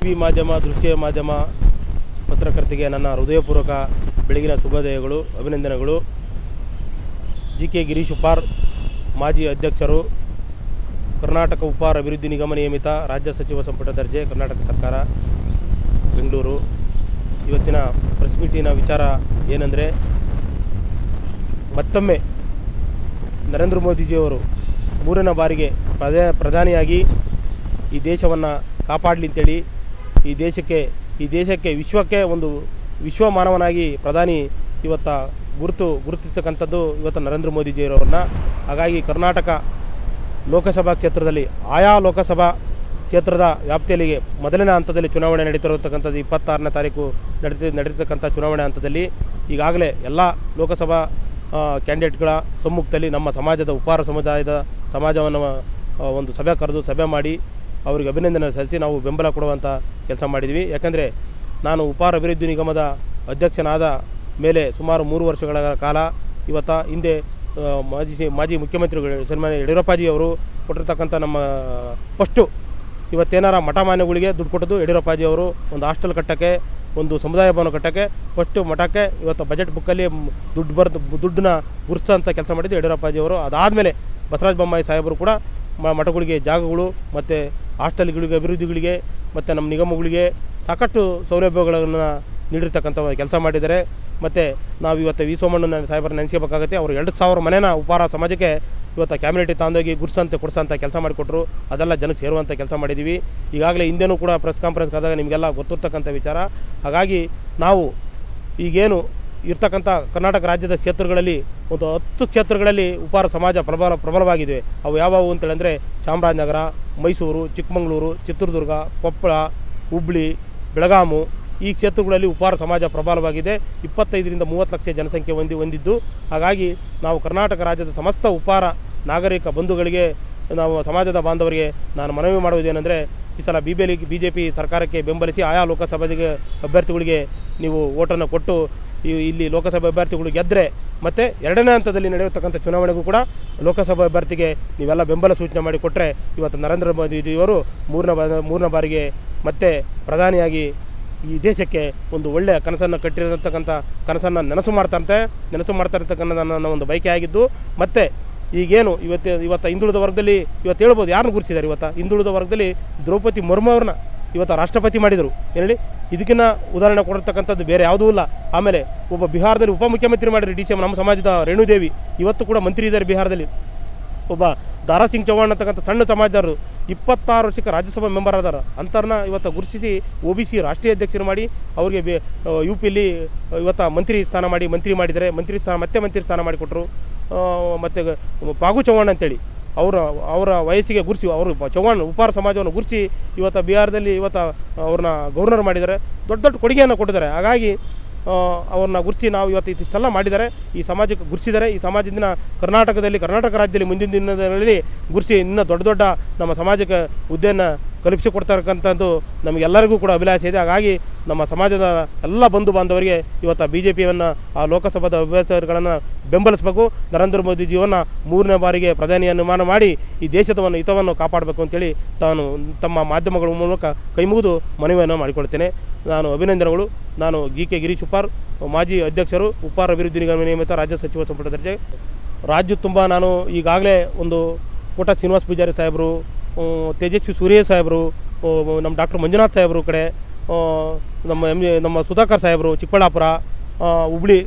T V ಮಾಧ್ಯಮ, ದೃಶ್ಯ ಮಾಧ್ಯಮ ಪತ್ರಕರ್ತೆಗೆ ನನ್ನ ಹೃದಯಪೂರ್ವಕ ಬೆಳಗಿನ ಶುಭೋದಯಗಳು, ಅಭಿನಂದನೆಗಳು. ಜಿ ಕೆ ಗಿರೀಶ್ ಉಪ್ಪಾರ್, ಮಾಜಿ ಅಧ್ಯಕ್ಷರು, ಕರ್ನಾಟಕ ಉಪ್ಪಾರ ಅಭಿವೃದ್ಧಿ ನಿಗಮ ನಿಯಮಿತ, ರಾಜ್ಯ ಸಚಿವ ಸಂಪುಟ ದರ್ಜೆ, ಕರ್ನಾಟಕ ಸರ್ಕಾರ, ಬೆಂಗಳೂರು. ಇವತ್ತಿನ ಪ್ರೆಸ್ ಮೀಟಿನ ವಿಚಾರ ಏನಂದರೆ, ಮತ್ತೊಮ್ಮೆ ನರೇಂದ್ರ ಮೋದಿಜಿಯವರು 3ನೇ ಬಾರಿಗೆ ಪ್ರಧಾನಿಯಾಗಿ ಈ ದೇಶವನ್ನು ಕಾಪಾಡಲಿ ಅಂತೇಳಿ ಈ ದೇಶಕ್ಕೆ ವಿಶ್ವಕ್ಕೆ ಒಂದು ವಿಶ್ವಮಾನವನಾಗಿ ಪ್ರಧಾನಿ ಗುರುತಿರ್ತಕ್ಕಂಥದ್ದು ಇವತ್ತು ನರೇಂದ್ರ ಮೋದಿಜಿಯವರನ್ನ. ಹಾಗಾಗಿ ಕರ್ನಾಟಕ ಲೋಕಸಭಾ ಕ್ಷೇತ್ರದಲ್ಲಿ ಆಯಾ ಲೋಕಸಭಾ ಕ್ಷೇತ್ರದ ವ್ಯಾಪ್ತಿಯಲ್ಲಿ ಮೊದಲನೇ ಹಂತದಲ್ಲಿ ಚುನಾವಣೆ ನಡೀತಿರತಕ್ಕಂಥದ್ದು 26ನೇ ತಾರೀಕು ನಡೀತಕ್ಕಂಥ ಚುನಾವಣೆ ಹಂತದಲ್ಲಿ ಈಗಾಗಲೇ ಎಲ್ಲ ಲೋಕಸಭಾ ಕ್ಯಾಂಡಿಡೇಟ್ಗಳ ಸಮ್ಮುಖದಲ್ಲಿ ನಮ್ಮ ಸಮಾಜದ ಉಪ್ಪಾರ ಸಮಾಜವನ್ನು ಒಂದು ಸಭೆ ಮಾಡಿ ಅವರಿಗೆ ಅಭಿನಂದನೆ ಸಲ್ಲಿಸಿ ನಾವು ಬೆಂಬಲ ಕೊಡುವಂಥ ಕೆಲಸ ಮಾಡಿದ್ವಿ. ಯಾಕಂದರೆ ನಾನು ಉಪ್ಪಾರ ಅಭಿವೃದ್ಧಿ ನಿಗಮದ ಅಧ್ಯಕ್ಷನಾದ ಮೇಲೆ ಸುಮಾರು 3 ವರ್ಷಗಳ ಕಾಲ ಹಿಂದೆ ಮಾಜಿ ಮುಖ್ಯಮಂತ್ರಿಗಳು ಸನ್ಮಾನ್ಯ ಯಡಿಯೂರಪ್ಪಾಜಿಯವರು ಕೊಟ್ಟಿರ್ತಕ್ಕಂಥ ನಮ್ಮ ಫಸ್ಟು ಇವತ್ತೇನಾರ ಮಠಮಾನ್ಯಗಳಿಗೆ ದುಡ್ಡು ಕೊಟ್ಟದ್ದು ಯಡಿಯೂರಪ್ಪಾಜಿಯವರು. ಒಂದು ಹಾಸ್ಟೆಲ್ ಕಟ್ಟೋಕ್ಕೆ, ಒಂದು ಸಮುದಾಯ ಭವನ ಕಟ್ಟೋಕ್ಕೆ ಫಸ್ಟು ಮಠಕ್ಕೆ ಬಜೆಟ್ ಬುಕ್ಕಲ್ಲಿ ದುಡ್ಡನ್ನ ಗುರುತಿಸೋಂಥ ಕೆಲಸ ಮಾಡಿದ್ದು ಯಡಿಯೂರಪ್ಪಾಜಿಯವರು. ಅದಾದಮೇಲೆ ಬಸವರಾಜ ಬೊಮ್ಮಾಯಿ ಸಾಹೇಬರು ಕೂಡ ಮಠಗಳಿಗೆ ಜಾಗಗಳು ಮತ್ತು ಹಾಸ್ಟೆಲ್ಗಳಿಗೆ, ಅಭಿವೃದ್ಧಿಗಳಿಗೆ ಮತ್ತು ನಮ್ಮ ನಿಗಮಗಳಿಗೆ ಸಾಕಷ್ಟು ಸೌಲಭ್ಯಗಳನ್ನು ನೀಡಿರ್ತಕ್ಕಂಥ ಕೆಲಸ ಮಾಡಿದ್ದಾರೆ. ಮತ್ತು ನಾವು ಇವತ್ತು ವಿ ಸೋಮಣ್ಣ ಸಾಹೇಬರ ನೆನೆಸ್ಕೋಬೇಕಾಗುತ್ತೆ. ಅವರು 2,000 ಮನೆನ ಉಪ್ಪಾರ ಸಮಾಜಕ್ಕೆ ಕ್ಯಾಬಿನೆಟ್ ತಂದೋಗಿ ಕೊಡಿಸೋಂಥ ಕೆಲಸ ಮಾಡಿಕೊಟ್ರು. ಅದೆಲ್ಲ ಜನಕ್ಕೆ ಸೇರುವಂಥ ಕೆಲಸ ಮಾಡಿದ್ದೀವಿ. ಈಗಾಗಲೇ ಹಿಂದೆನೂ ಕೂಡ ಪ್ರೆಸ್ ಕಾನ್ಫರೆನ್ಸ್ ಆದಾಗ ನಿಮಗೆಲ್ಲ ಗೊತ್ತಿರ್ತಕ್ಕಂಥ ವಿಚಾರ. ಹಾಗಾಗಿ ನಾವು ಈಗೇನು ಇರ್ತಕ್ಕಂಥ ಕರ್ನಾಟಕ ರಾಜ್ಯದ ಕ್ಷೇತ್ರಗಳಲ್ಲಿ ಒಂದು 10 ಕ್ಷೇತ್ರಗಳಲ್ಲಿ ಉಪ್ಪಾರ ಸಮಾಜ ಪ್ರಬಲವಾಗಿವೆ. ಅವು ಯಾವುವು ಅಂತೇಳಿದ್ರೆ ಚಾಮರಾಜನಗರ, ಮೈಸೂರು, ಚಿಕ್ಕಮಗಳೂರು, ಚಿತ್ರದುರ್ಗ, ಕೊಪ್ಪಳ, ಹುಬ್ಬಳ್ಳಿ, ಬೆಳಗಾವಿ ಈ ಕ್ಷೇತ್ರಗಳಲ್ಲಿ ಉಪ್ಪಾರ ಸಮಾಜ ಪ್ರಬಲವಾಗಿದೆ. 25ರಿಂದ 30 ಲಕ್ಷ ಜನಸಂಖ್ಯೆ ಹೊಂದಿದ್ದು. ಹಾಗಾಗಿ ನಾವು ಕರ್ನಾಟಕ ರಾಜ್ಯದ ಸಮಸ್ತ ಉಪ್ಪಾರ ನಾಗರಿಕ ಬಂಧುಗಳಿಗೆ, ನಾವು ಸಮಾಜದ ಬಾಂಧವರಿಗೆ ನಾನು ಮನವಿ ಮಾಡುವುದೇನೆಂದರೆ, ಈ ಸಲ BJP ಸರ್ಕಾರಕ್ಕೆ ಬೆಂಬಲಿಸಿ ಆಯಾ ಲೋಕಸಭೆಗೆ ಅಭ್ಯರ್ಥಿಗಳಿಗೆ ನೀವು ಓಟನ್ನು ಕೊಟ್ಟು ಇಲ್ಲಿ ಲೋಕಸಭೆ ಅಭ್ಯರ್ಥಿಗಳು ಗೆದ್ದರೆ ಮತ್ತು 2ನೇ ಹಂತದಲ್ಲಿ ನಡೆಯತಕ್ಕಂಥ ಚುನಾವಣೆಗೂ ಕೂಡ ಲೋಕಸಭಾ ಅಭ್ಯರ್ಥಿಗೆ ನೀವೆಲ್ಲ ಬೆಂಬಲ ಸೂಚನೆ ಮಾಡಿ ಕೊಟ್ಟರೆ ಇವತ್ತು ನರೇಂದ್ರ ಮೋದಿಜಿಯವರು 3ನೇ ಬಾರಿಗೆ ಮತ್ತೆ ಪ್ರಧಾನಿಯಾಗಿ ಈ ದೇಶಕ್ಕೆ ಒಂದು ಒಳ್ಳೆಯ ಕನಸನ್ನು ಕಟ್ಟಿರತಕ್ಕಂಥ ಕನಸನ್ನು ನೆನಸು ಮಾಡ್ತಾ ಇರ್ತಕ್ಕಂಥ ನನ್ನ ಒಂದು ಬಯಕೆ ಆಗಿದ್ದು. ಮತ್ತು ಈಗೇನು ಇವತ್ತು ಹಿಂದುಳಿದ ವರ್ಗದಲ್ಲಿ ಹೇಳ್ಬೋದು ಯಾರನ್ನು ಗುರುತಿಸಿದ್ದಾರೆ. ಹಿಂದುಳಿದ ವರ್ಗದಲ್ಲಿ ದ್ರೌಪದಿ ಮುರ್ಮು ಅವ್ರನ್ನ ರಾಷ್ಟ್ರಪತಿ ಮಾಡಿದರು. ಹೇಳಿ, ಇದಕ್ಕಿಂತ ಉದಾಹರಣೆ ಕೊಡಿರ್ತಕ್ಕಂಥದ್ದು ಬೇರೆ ಯಾವುದೂ ಇಲ್ಲ. ಆಮೇಲೆ ಒಬ್ಬ ಬಿಹಾರದಲ್ಲಿ ಉಪಮುಖ್ಯಮಂತ್ರಿ ಮಾಡಿದ್ರು DCM, ನಮ್ಮ ಸಮಾಜದ ರೇಣುದೇವಿ ಇವತ್ತು ಕೂಡ ಮಂತ್ರಿ ಇದ್ದಾರೆ ಬಿಹಾರದಲ್ಲಿ. ಒಬ್ಬ ದಾರಾ ಸಿಂಗ್ ಚೌಹಾಣ್ ಅಂತಕ್ಕಂಥ ಸಣ್ಣ ಸಮಾಜದವರು 26 ವರ್ಷಕ್ಕೆ ರಾಜ್ಯಸಭಾ ಮೆಂಬರ್ ಆದಾರ. ಅಂಥವ್ರನ್ನ ಗುರುತಿಸಿ OBC ರಾಷ್ಟ್ರೀಯ ಅಧ್ಯಕ್ಷರು ಮಾಡಿ ಅವರಿಗೆ UPಯಲ್ಲಿ ಮಂತ್ರಿ ಮಾಡಿದ್ದಾರೆ. ಮಂತ್ರಿ ಸ್ಥಾನ ಮಾಡಿಕೊಟ್ರು. ಮತ್ತು ಪಾಗು ಚೌಹಾಣ್ ಅಂತೇಳಿ ಅವರ ವಯಸ್ಸಿಗೆ ಗುರುಸಿ ಅವರು ಚೌಹಾಣ್ ಉಪ್ಪಾರ ಸಮಾಜವನ್ನು ಗುರುಸಿ ಬಿಹಾರದಲ್ಲಿ ಅವ್ರನ್ನ ಗವರ್ನರ್ ಮಾಡಿದ್ದಾರೆ. ದೊಡ್ಡ ಕೊಡುಗೆಯನ್ನು ಕೊಟ್ಟಿದ್ದಾರೆ. ಹಾಗಾಗಿ ಅವ್ರನ್ನ ಗುರುಸಿ ನಾವು ಇಷ್ಟೆಲ್ಲ ಮಾಡಿದ್ದಾರೆ, ಈ ಸಮಾಜಕ್ಕೆ ಗುರುಸಿದ್ದಾರೆ. ಈ ಸಮಾಜದಿಂದ ಕರ್ನಾಟಕ ರಾಜ್ಯದಲ್ಲಿ ಮುಂದಿನ ದಿನಗಳಲ್ಲಿ ಗುರುಸಿ ಇನ್ನೂ ದೊಡ್ಡ ನಮ್ಮ ಸಮಾಜಕ್ಕೆ ಹುದ್ದೆಯನ್ನು ಕಲ್ಪಿಸಿಕೊಡ್ತಕ್ಕಂಥದ್ದು ನಮಗೆಲ್ಲರಿಗೂ ಕೂಡ ಅಭಿಲಾಷೆ ಇದೆ. ಹಾಗಾಗಿ ನಮ್ಮ ಸಮಾಜದ ಎಲ್ಲ ಬಂಧು ಬಾಂಧವರಿಗೆ BJPಯನ್ನು ಆ ಲೋಕಸಭಾದ ಅಭ್ಯರ್ಥಿಗಳನ್ನು ಬೆಂಬಲಿಸಬೇಕು. ನರೇಂದ್ರ ಮೋದಿಜಿಯನ್ನು 3ನೇ ಬಾರಿಗೆ ಪ್ರಧಾನಿಯನ್ನು ಮಾಡಿ ಈ ದೇಶದ ಹಿತವನ್ನು ಕಾಪಾಡಬೇಕು ಅಂತೇಳಿ ತಮ್ಮ ಮಾಧ್ಯಮಗಳ ಮೂಲಕ ಕೈಮುಗಿದು ಮನವಿಯನ್ನು ಮಾಡಿಕೊಳ್ತೇನೆ. ಅಭಿನಂದನೆಗಳು. ನಾನು GK ಗಿರೀಶ್ ಉಪ್ಪಾರ್, ಮಾಜಿ ಅಧ್ಯಕ್ಷರು, ಉಪ್ಪಾರ ಅಭಿವೃದ್ಧಿ ನಿಗಮ ನಿಯಮಿತ, ರಾಜ್ಯ ಸಚಿವ ಸಂಪುಟ ದರ್ಜೆ. ರಾಜ್ಯ ತುಂಬ ನಾನು ಈಗಾಗಲೇ ಒಂದು ಕೋಟ ಶ್ರೀನಿವಾಸ ಪೂಜಾರಿ ಸಾಹೇಬರು, ತೇಜಸ್ವಿ ಸೂರ್ಯ ಸಾಹೇಬರು, ನಮ್ಮ ಡಾಕ್ಟರ್ ಮಂಜುನಾಥ್ ಸಾಹೇಬರು ಕಡೆ, ನಮ್ಮ ಸುಧಾಕರ್ ಸಾಹೇಬರು ಚಿಕ್ಕಬಳ್ಳಾಪುರ, ಹುಬ್ಳಿ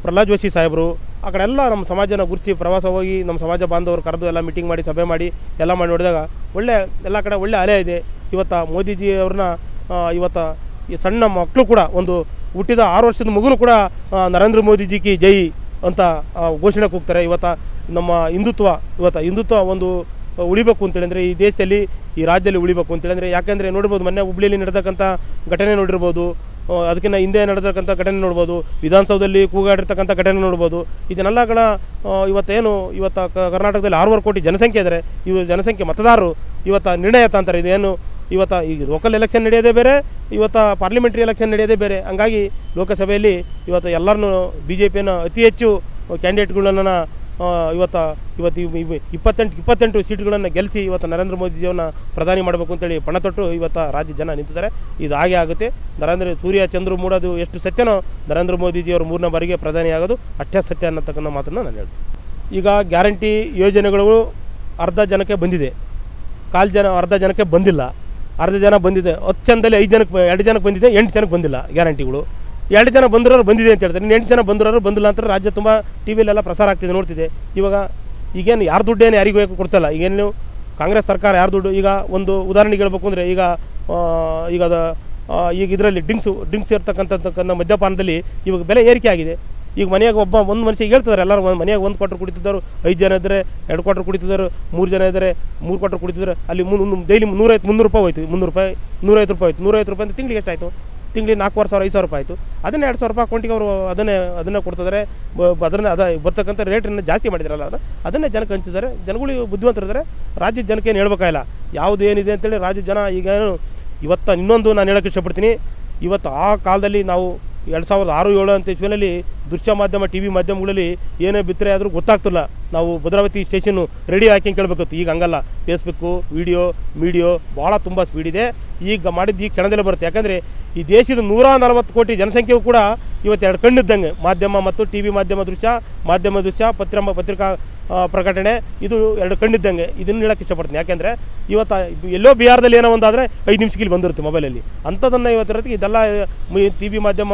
ಪ್ರಹ್ಲಾದ್ ಜೋಶಿ ಸಾಹೇಬರು ಆ ಕಡೆ ಎಲ್ಲ ನಮ್ಮ ಸಮಾಜನ ಗುರುತಿಸಿ ಪ್ರವಾಸ ಹೋಗಿ ನಮ್ಮ ಸಮಾಜ ಬಾಂಧವರು ಕರೆದು ಎಲ್ಲ ಮೀಟಿಂಗ್ ಮಾಡಿ ಸಭೆ ಮಾಡಿ ಎಲ್ಲ ಮಾಡಿ ನೋಡಿದಾಗ ಎಲ್ಲ ಕಡೆ ಒಳ್ಳೆ ಅಲೆ ಇದೆ. ಮೋದಿಜಿಯವ್ರನ್ನ ಈ ಸಣ್ಣ ಮಕ್ಕಳು ಕೂಡ ಒಂದು ಹುಟ್ಟಿದ 6 ವರ್ಷದ ಮಗುನು ಕೂಡ ನರೇಂದ್ರ ಮೋದಿಜಿ ಕಿ ಜೈ ಅಂತ ಘೋಷಣೆ ಕೂಗ್ತಾರೆ. ನಮ್ಮ ಹಿಂದುತ್ವ ಒಂದು ಉಳಿಬೇಕು ಅಂತೇಳಿ ಅಂದರೆ ಈ ದೇಶದಲ್ಲಿ, ಈ ರಾಜ್ಯದಲ್ಲಿ ಉಳಿಬೇಕು ಅಂತೇಳಿ ಅಂದರೆ, ಯಾಕೆಂದರೆ ನೋಡ್ಬೋದು ಮೊನ್ನೆ ಹುಬ್ಳಿಯಲ್ಲಿ ನಡೆದಕ್ಕಂಥ ಘಟನೆ ನೋಡಿರ್ಬೋದು, ಅದಕ್ಕಿಂತ ಹಿಂದೆ ನಡೆದಕ್ಕಂಥ ಘಟನೆ ನೋಡ್ಬೋದು, ವಿಧಾನಸೌಧದಲ್ಲಿ ಕೂಗಾಡಿರ್ತಕ್ಕಂಥ ಘಟನೆ ನೋಡ್ಬೋದು. ಇದನ್ನೆಲ್ಲಗಳ ಕರ್ನಾಟಕದಲ್ಲಿ 6.5 ಕೋಟಿ ಜನಸಂಖ್ಯೆ ಇದ್ದಾರೆ. ಜನಸಂಖ್ಯೆ ಮತದಾರರು ನಿರ್ಣಯ ತಂತಾರೆ. ಇದೇನು ಈಗ ಲೋಕಲ್ ಎಲೆಕ್ಷನ್ ನಡೆಯೋದೇ ಬೇರೆ, ಪಾರ್ಲಿಮೆಂಟ್ರಿ ಎಲೆಕ್ಷನ್ ನಡೆಯೋದೇ ಬೇರೆ. ಹಂಗಾಗಿ ಲೋಕಸಭೆಯಲ್ಲಿ ಎಲ್ಲರನ್ನೂ BJPಯನ್ನು ಅತಿ ಹೆಚ್ಚು ಕ್ಯಾಂಡಿಡೇಟ್ಗಳನ್ನು ಇಪ್ಪತ್ತೆಂಟು ಸೀಟ್ಗಳನ್ನು ಗೆಲ್ಲಿಸಿ ಇವತ್ತು ನರೇಂದ್ರ ಮೋದಿಜಿಯವನ್ನ ಪ್ರಧಾನಿ ಮಾಡಬೇಕು ಅಂತೇಳಿ ಪಣ ತೊಟ್ಟು ಇವತ್ತು ರಾಜ್ಯ ಜನ ನಿಂತಿದ್ದಾರೆ. ಇದು ಹಾಗೆ ಆಗುತ್ತೆ. ಸೂರ್ಯ ಚಂದ್ರು ಮೂಡೋದು ಎಷ್ಟು ಸತ್ಯನೋ ನರೇಂದ್ರ ಮೋದಿಜಿಯವರು 3ನೇ ಬಾರಿಗೆ ಪ್ರಧಾನಿ ಆಗೋದು ಅಷ್ಟೇ ಸತ್ಯ ಅನ್ನತಕ್ಕಂಥ ಮಾತನ್ನು ನಾನು ಹೇಳ್ತೀನಿ. ಈಗ ಗ್ಯಾರಂಟಿ ಯೋಜನೆಗಳು ಅರ್ಧ ಜನಕ್ಕೆ ಬಂದಿದೆ, ಅರ್ಧ ಜನಕ್ಕೆ ಬಂದಿಲ್ಲ. ಅರ್ಧ ಜನ ಬಂದಿದೆ, 10 ಜನದಲ್ಲಿ 2 ಜನಕ್ಕೆ ಬಂದಿದೆ, 8 ಜನಕ್ಕೆ ಬಂದಿಲ್ಲ ಗ್ಯಾರಂಟಿಗಳು. 2 ಜನ ಬಂದಿರೋರು ಬಂದಿದೆ ಅಂತ ಹೇಳ್ತಾರೆ. 8 ಜನ ಬಂದಿರೋರು ಬಂದಿಲ್ಲ ಅಂತ ರಾಜ್ಯ ತುಂಬ ಟಿ ವಿಲೆಲ್ಲ ಪ್ರಸಾರ ಆಗ್ತಿದೆ, ನೋಡ್ತಿದೆ. ಈಗೇನು ಯಾರು ದುಡ್ಡೇನು ಯಾರಿಗೂ ಕೊಡ್ತಲ್ಲ. ಈಗೇನು ಕಾಂಗ್ರೆಸ್ ಸರ್ಕಾರ ಯಾರು ದುಡ್ಡು, ಈಗ ಒಂದು ಉದಾಹರಣೆಗೆ ಹೇಳ್ಬೇಕು ಅಂದರೆ ಈಗ ಇದರಲ್ಲಿ ಡ್ರಿಂಕ್ಸ್ ಇರ್ತಕ್ಕಂಥ ಮದ್ಯಪಾನದಲ್ಲಿ ಇವಾಗ ಬೆಲೆ ಏರಿಕೆ ಆಗಿದೆ. ಈಗ ಮನೆಯಾಗ ಒಂದು ಮನುಷ್ಯಗೆ ಹೇಳ್ತಿದ್ದಾರೆ, ಎಲ್ಲರೂ ಮನೆಯಾಗ 1 ಕ್ವಾರ್ಟರ್ ಕುಡಿತಿದ್ದರು, 5 ಜನ ಇದ್ದರೆ 2 ಕ್ವಾರ್ಟರ್ ಕುಡಿತಿದ್ದರು, 3 ಜನ ಇದ್ದರೆ 3 ಕ್ವಾರ್ಟರ್ ಕುಡಿತಿದ್ದಾರೆ. ಅಲ್ಲಿ ಡೈಲಿ 300 ರೂಪಾಯಿ ಹೋಯ್ತು, 300 ರೂಪಾಯಿ 150 ರೂಪಾಯಿ ಹೋಯ್ತು. 150 ರೂಪಾಯಿ ಅಂತ ತಿಂಗಳಿಗೆ ಎಷ್ಟಾಯಿತು? ತಿಂಗಳಿಗೆ 4,000 5,000 ರೂಪಾಯಿ ಆಯಿತು. ಅದನ್ನೇ 2,000 ರೂಪಾಯಿ ಅಕೌಂಟಿಗೆ ಅವರು ಅದನ್ನೇ ಕೊಡ್ತಿದ್ದಾರೆ. ಬರ್ತಕ್ಕಂಥ ರೇಟನ್ನು ಜಾಸ್ತಿ ಮಾಡಿದಾರಲ್ಲ, ಅದನ್ನೇ ಜನಕ್ಕೆ ಹಂಚಿದ್ದಾರೆ. ಜನಗಳು ಬುದ್ಧಿವಂತರಿದ್ದಾರೆ. ರಾಜ್ಯದ ಜನಕ್ಕೆ ಏನು ಹೇಳ್ಬೇಕಾಗಿಲ್ಲ, ಯಾವುದು ಏನಿದೆ ಅಂತೇಳಿ ರಾಜ್ಯದ ಜನ ಈಗೇನು ಇನ್ನೊಂದು ನಾನು ಹೇಳೋಕ್ಕೆ ಇಷ್ಟಪಡ್ತೀನಿ. ಇವತ್ತು ಆ ಕಾಲದಲ್ಲಿ ನಾವು 2006-07 ಅಂತ ಇಸ್ವಿನಲ್ಲಿ ದೃಶ್ಯ ಮಾಧ್ಯಮ ಟಿ ವಿ ಮಾಧ್ಯಮಗಳಲ್ಲಿ ಏನೇ ಬಿತ್ತರೆ ಆದರೂ ಗೊತ್ತಾಗ್ತಿಲ್ಲ. ನಾವು ಭದ್ರಾವತಿ ಸ್ಟೇಷನ್ನು ರೆಡಿ ಹಾಕಿ ಕೇಳಬೇಕಿತ್ತು. ಈಗ ಹಂಗಲ್ಲ, ಫೇಸ್ಬುಕ್ಕು ಮೀಡಿಯೋ ಭಾಳ ತುಂಬ ಸ್ಪೀಡ್ ಇದೆ. ಈಗ ಮಾಡಿದ್ದು ಈಗ ಕ್ಷಣದಲ್ಲೇ ಬರುತ್ತೆ. ಯಾಕಂದರೆ ಈ ದೇಶದ 140 ಕೋಟಿ ಜನಸಂಖ್ಯೆಯು ಕೂಡ ಇವತ್ತು 2 ಕಣ್ಣಿದ್ದಂಗೆ. ಮಾಧ್ಯಮ ಮತ್ತು ಟಿ ವಿ ಮಾಧ್ಯಮ ದೃಶ್ಯ ಪತ್ರಿಕಾ ಪ್ರಕಟಣೆ, ಇದು 2 ಕಣ್ಣಿದ್ದಂಗೆ. ಇದನ್ನು ಹೇಳೋಕ್ಕೆ ಇಷ್ಟಪಡ್ತೀನಿ. ಯಾಕೆಂದರೆ ಇವತ್ತು ಎಲ್ಲೋ ಬಿಹಾರದಲ್ಲಿ ಏನೋ ಒಂದಾದರೆ 5 ನಿಮಿಷಕ್ಕೆ ಇಲ್ಲಿ ಬಂದಿರುತ್ತೆ ಮೊಬೈಲಲ್ಲಿ. ಅಂಥದ್ದನ್ನು ಇವತ್ತಿರೋದಕ್ಕೆ ಇದೆಲ್ಲ ಟಿ ವಿ ಮಾಧ್ಯಮ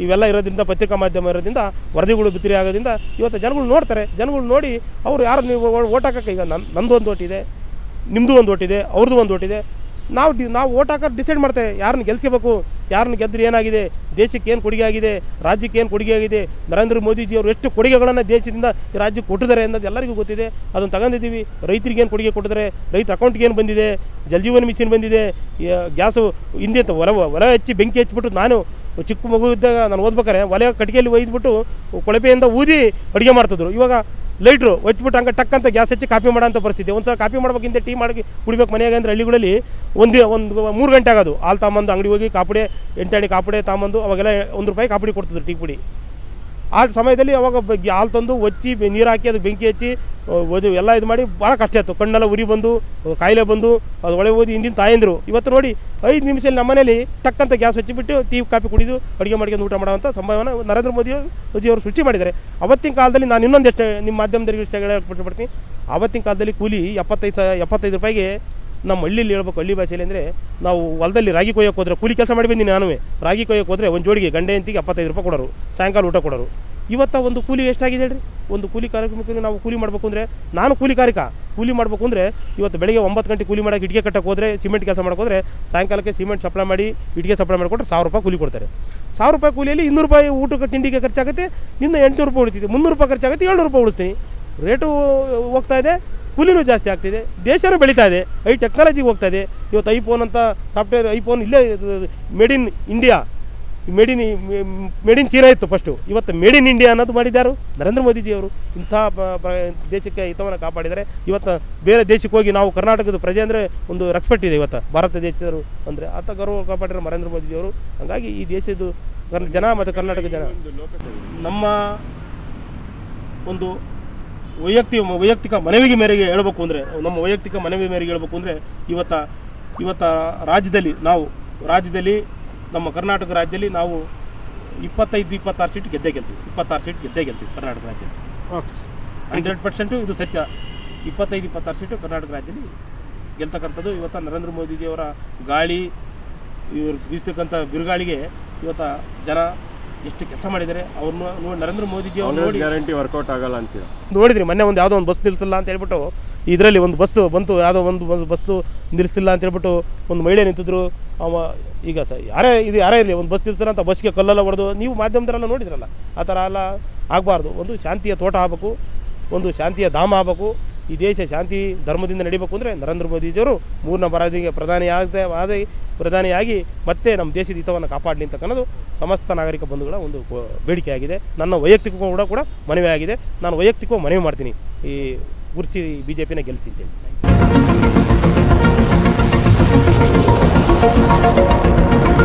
ಇವೆಲ್ಲ ಇರೋದ್ರಿಂದ, ಪತ್ರಿಕಾ ಮಾಧ್ಯಮ ಇರೋದ್ರಿಂದ, ವರದಿಗಳು ಬಿತ್ತನೆ ಆಗೋದ್ರಿಂದ ಇವತ್ತು ಜನಗಳು ನೋಡ್ತಾರೆ. ಜನಗಳು ನೋಡಿ ಅವರು ಯಾರು ನೀವು ಓಟ್ ಹಾಕೋಕ್ಕೆ, ಈಗ ನಂದು ಒಂದು ಓಟಿದೆ, ನಿಮ್ಮದು ಒಂದು ಓಟಿದೆ, ಅವ್ರದ್ದು ಒಂದು ಓಟಿದೆ. ನಾವು ಓಟ್ ಹಾಕೋದು ಡಿಸೈಡ್ ಮಾಡ್ತೇವೆ ಯಾರನ್ನ ಗೆಲ್ಸ್ಕೋಬೇಕು, ಯಾರನ್ನ ಗೆದ್ದರೆ ಏನಾಗಿದೆ, ದೇಶಕ್ಕೆ ಏನು ಕೊಡುಗೆ ಆಗಿದೆ, ರಾಜ್ಯಕ್ಕೆ ಏನು ಕೊಡುಗೆ ಆಗಿದೆ, ನರೇಂದ್ರ ಮೋದಿಜಿಯವರು ಎಷ್ಟು ಕೊಡುಗೆಗಳನ್ನು ದೇಶದಿಂದ ಈ ರಾಜ್ಯಕ್ಕೆ ಕೊಟ್ಟಿದ್ದಾರೆ ಅನ್ನೋದು ಎಲ್ಲರಿಗೂ ಗೊತ್ತಿದೆ. ಅದನ್ನು ತಗೊಂಡಿದ್ದೀವಿ. ರೈತರಿಗೆ ಏನು ಕೊಡುಗೆ ಕೊಟ್ಟಿದ್ದಾರೆ, ರೈತ ಅಕೌಂಟ್ಗೆ ಏನು ಬಂದಿದೆ, ಜಲಜೀವನ ಮಿಷನ್ ಬಂದಿದೆ, ಗ್ಯಾಸು ಹಿಂದೆ ಒಲೆ ಹಚ್ಚಿ ಬೆಂಕಿ ಹಚ್ಚಿಬಿಟ್ಟು, ನಾನು ಚಿಕ್ಕ ಮಗು ಇದ್ದಾಗ ನಾನು ಓದ್ಬೇಕಾರೆ ಒಲೆ ಕಟ್ಟಿಗೆಯಲ್ಲಿ ಒಯ್ದುಬಿಟ್ಟು ಕೊಳಪೆಯಿಂದ ಊದಿ ಅಡುಗೆ ಮಾಡ್ತಿದ್ರು. ಇವಾಗ ಲೈಟ್ರು ಒಚ್ಚಿಬಿಟ್ಟು ಹಂಗೆ ಟಕ್ಕಂತ ಗ್ಯಾಸ್ ಹಚ್ಚಿ ಕಾಪಿ ಮಾಡೋಂಥ ಪರಿಸ್ಥಿತಿ. ಒಂದು ಸಲ ಕಾಪಿ ಮಾಡ್ಬೇಕಿಂತ ಟೀ ಮಾಡಿ ಕುಡಿಬೇಕು ಮನೆಯಾಗ ಅಂದರೆ ಹಳ್ಳಿಗಳಲ್ಲಿ ಒಂದು 3 ಗಂಟೆ ಆಗೋದು. ಹಾಲು ತಾಂಬಂದು ಅಂಗಡಿ ಹೋಗಿ ಕಾಪುಡೆ 8 ಅಣಿ ಕಾಪುಡೆ ತಾಂಬಂದು ಅವಾಗೆಲ್ಲ 1 ರೂಪಾಯಿ ಕಾಪುಡಿ ಕೊಡ್ತಿದ್ರು ಟೀ ಪುಡಿ. ಆ ಸಮಯದಲ್ಲಿ ಅವಾಗ ಹಾಲು ತಂದು ಒಚ್ಚಿ ನೀರು ಹಾಕಿ ಅದಕ್ಕೆ ಬೆಂಕಿ ಹಚ್ಚಿ ಎಲ್ಲ ಇದು ಮಾಡಿ ಭಾಳ ಕಷ್ಟ ಇತ್ತು. ಕಣ್ಣೆಲ್ಲ ಉರಿ ಬಂದು ಕಾಯಿಲೆ ಬಂದು ಅದು ಒಳೆ ಓದಿ ಹಿಂದಿನ ತಾಯಂದರು. ಇವತ್ತು ನೋಡಿ 5 ನಿಮಿಷದಲ್ಲಿ ನಮ್ಮ ಮನೇಲಿ ಟಕ್ಕಂತ ಗ್ಯಾಸ್ ಹಚ್ಚಿಬಿಟ್ಟು ಟೀ ಕಾಫಿ ಕುಡಿದು ಅಡುಗೆ ಮಾಡ್ಕೊಂಡು ಊಟ ಮಾಡೋವಂಥ ಸಂಭವನ ನರೇಂದ್ರ ಮೋದಿಯವರು ಸೃಷ್ಟಿ ಮಾಡಿದ್ದಾರೆ. ಅವತ್ತಿನ ಕಾಲದಲ್ಲಿ ನಾನು ಇನ್ನೊಂದೆಷ್ಟು ನಿಮ್ಮ ಮಾಧ್ಯಮದವರಿಗೆ ಇಷ್ಟ ಹೇಳಲ್ಪಡ್ತೀನಿ. ಅವತ್ತಿನ ಕಾಲದಲ್ಲಿ ಕೂಲಿ 75 ರೂಪಾಯಿಗೆ ನಮ್ಮ ಹಳ್ಳಿಯಲ್ಲಿ ಹೇಳ್ಬೇಕು, ಹಳ್ಳಿ ಭಾಷೆಯಲ್ಲಿ ಅಂದರೆ ನಾವು ಹೊಲದಲ್ಲಿ ರಾಗಿ ಕೊಯ್ಯೋಕೆ ಹೋದರೆ, ಕೂಲಿ ಕೆಲಸ ಮಾಡಿ ಬಂದೀನಿ ನಾನು, ರಾಗಿ ಕೊಯ್ಯೋಕೆ ಹೋದರೆ ಒಂದು ಜೋಡಿಗೆ ಗಂಡೆ ಅಂತಿಗೆ 75 ರೂಪಾಯಿ ಕೊಡೋರು, ಸಾಯಂಕಾಲ ಊಟ ಕೊಡೋರು. ಇವತ್ತು ಒಂದು ಕೂಲಿ ಎಷ್ಟಾಗಿದೆ ಹೇಳ್ರಿ? ಒಂದು ಕೂಲಿ ಕಾರ್ಯಕ್ರಮಕ್ಕೆ ನಾವು ಕೂಲಿ ಮಾಡಬೇಕು ಅಂದರೆ, ನಾನು ಕೂಲಿ ಮಾಡಬೇಕು ಅಂದರೆ ಇವತ್ತು ಬೆಳಗ್ಗೆ 9 ಗಂಟೆ ಕೂಲಿ ಮಾಡೋಕೆ ಇಟ್ಟಿಗೆ ಕಟ್ಟಕ್ಕೆ ಹೋದರೆ, ಸಿಮೆಂಟ್ ಕೆಲಸ ಮಾಡೋಕೆ ಹೋದರೆ, ಸಾಯಂಕಾಲಕ್ಕೆ ಸಿಮೆಂಟ್ ಸಪ್ಲೈ ಮಾಡಿ ಇಟ್ಟಿಗೆ ಸಪ್ಲೈ ಮಾಡಿಕೊಟ್ರೆ 1000 ರೂಪಾಯಿ ಕೂಲಿ ಕೊಡ್ತಾರೆ. 1000 ರೂಪಾಯಿ ಕೂಲಿಯಲ್ಲಿ 200 ರೂಪಾಯಿ ಊಟಕ್ಕೆ ತಿಂಡಿಗೆ ಖರ್ಚಾಗುತ್ತೆ, ಇನ್ನು 800 ರೂಪಾಯಿ ಉಳಿತಿದೆ. 300 ರೂಪಾಯಿ ಖರ್ಚಾಗುತ್ತೆ, 700 ರೂಪಾಯಿ ಉಳಿಸ್ತೀನಿ. ರೇಟು ಹೋಗ್ತಾ ಇದೆ, ಕೂಲಿನೂ ಜಾಸ್ತಿ ಆಗ್ತಿದೆ, ದೇಶನೂ ಬೆಳೀತಾ ಇದೆ, ಟೆಕ್ನಾಲಜಿಗೆ ಹೋಗ್ತಾ ಇದೆ. ಇವತ್ತು ಐಫೋನ್ ಅಂತ ಸಾಫ್ಟ್ವೇರ್, ಐಫೋನ್ ಇಲ್ಲೇ made in India, made in China ಇತ್ತು ಫಸ್ಟು. ಇವತ್ತು ಮೇಡ್ ಇನ್ ಇಂಡಿಯಾ ಅನ್ನೋದು ಮಾಡಿದ್ದಾರು ನರೇಂದ್ರ ಮೋದಿಜಿಯವರು. ಇಂಥ ದೇಶಕ್ಕೆ ಹಿತವನ್ನು ಕಾಪಾಡಿದ್ದಾರೆ. ಇವತ್ತು ಬೇರೆ ದೇಶಕ್ಕೆ ಹೋಗಿ ನಾವು ಕರ್ನಾಟಕದ ಪ್ರಜೆ ಅಂದರೆ ಒಂದು ರೆಸ್ಪೆಕ್ಟ್ ಇದೆ. ಇವತ್ತು ಭಾರತ ದೇಶದವರು ಅಂದರೆ ಆತ ಗೌರವ ಕಾಪಾಡಿರೋ ನರೇಂದ್ರ ಮೋದಿಜಿಯವರು. ಹಾಗಾಗಿ ಈ ದೇಶದ ಜನ ಮತ್ತು ಕರ್ನಾಟಕ ಜನ ನಮ್ಮ ಒಂದು ವೈಯಕ್ತಿಕ ಮನವಿ ಮೇರೆಗೆ ಹೇಳ್ಬೇಕು ಅಂದರೆ ಇವತ್ತು ರಾಜ್ಯದಲ್ಲಿ ನಮ್ಮ ಕರ್ನಾಟಕ ರಾಜ್ಯದಲ್ಲಿ ನಾವು 25-26 ಸೀಟ್ ಗೆದ್ದೇ ಗೆಲ್ತೀವಿ ಕರ್ನಾಟಕ ರಾಜ್ಯದಲ್ಲಿ. 100% ಇದು ಸತ್ಯ. 25-26 ಸೀಟು ಕರ್ನಾಟಕ ರಾಜ್ಯದಲ್ಲಿ ಗೆಲ್ತಕ್ಕಂಥದ್ದು. ಇವತ್ತು ನರೇಂದ್ರ ಮೋದಿಜಿಯವರ ಗಾಳಿ, ಇವರು ಬೀಸ್ತಕ್ಕಂಥ ಬಿರುಗಾಳಿಗೆ ಇವತ್ತು ಜನ ಎಷ್ಟು ಕೆಲಸ ಮಾಡಿದ್ದಾರೆ ಅವ್ರನ್ನ ನರೇಂದ್ರ ಮೋದಿಜಿ ಅವರು ನೋಡಿ ಗ್ಯಾರಂಟಿ ವರ್ಕೌಟ್ ಆಗಲ್ಲ ಅಂತೀರ. ನೋಡಿದ್ರಿ ಮೊನ್ನೆ ಯಾವುದೋ ಒಂದು ಬಸ್ ನಿಲ್ಲಿಸಿಲ್ಲ ಅಂತ ಹೇಳ್ಬಿಟ್ಟು, ಇದರಲ್ಲಿ ಒಂದು ಬಸ್ಸು ಬಂತು, ಯಾವುದೋ ಒಂದು ಬಸ್ಸು ನಿಲ್ಲಿಸ್ತಿಲ್ಲ ಅಂತ ಹೇಳ್ಬಿಟ್ಟು ಒಂದು ಮಹಿಳೆ ನಿಂತಿದ್ರು. ಈಗ ಯಾರೇ ಇರಲಿ, ಒಂದು ಬಸ್ ನಿಲ್ಲಿಸ್ತಾರ ಅಂತ ಬಸ್ಗೆ ಕಲ್ಲೆಲ್ಲ ಹೊಡೆದು, ನೀವು ಮಾಧ್ಯಮದರೆಲ್ಲ ನೋಡಿದ್ರಲ್ಲ, ಆ ಥರ ಎಲ್ಲ ಆಗಬಾರ್ದು. ಒಂದು ಶಾಂತಿಯ ತೋಟ ಆಗಬೇಕು, ಒಂದು ಶಾಂತಿಯ ಧಾಮ ಆಗಬೇಕು. ಈ ದೇಶ ಶಾಂತಿ ಧರ್ಮದಿಂದ ನಡಿಬೇಕು ಅಂದರೆ ನರೇಂದ್ರ ಮೋದಿಜಿಯವರು 3ನೇ ಬಾರಿಗೆ ಪ್ರಧಾನಿಯಾಗಿ ಮತ್ತೆ ನಮ್ಮ ದೇಶದ ಹಿತವನ್ನು ಕಾಪಾಡಲಿ ಅಂತಕ್ಕನ್ನೋದು ಸಮಸ್ತ ನಾಗರಿಕ ಬಂಧುಗಳ ಒಂದು ಬೇಡಿಕೆಯಾಗಿದೆ. ನನ್ನ ವೈಯಕ್ತಿಕ ಕೂಡ ಮನವಿ ಆಗಿದೆ. ನಾನು ವೈಯಕ್ತಿಕವಾಗಿ ಮನವಿ ಮಾಡ್ತೀನಿ, ಈ ಗುರ್ಚಿ BJPನ ಗೆಲ್ಲಿಸಿ ಅಂತೇಳಿ.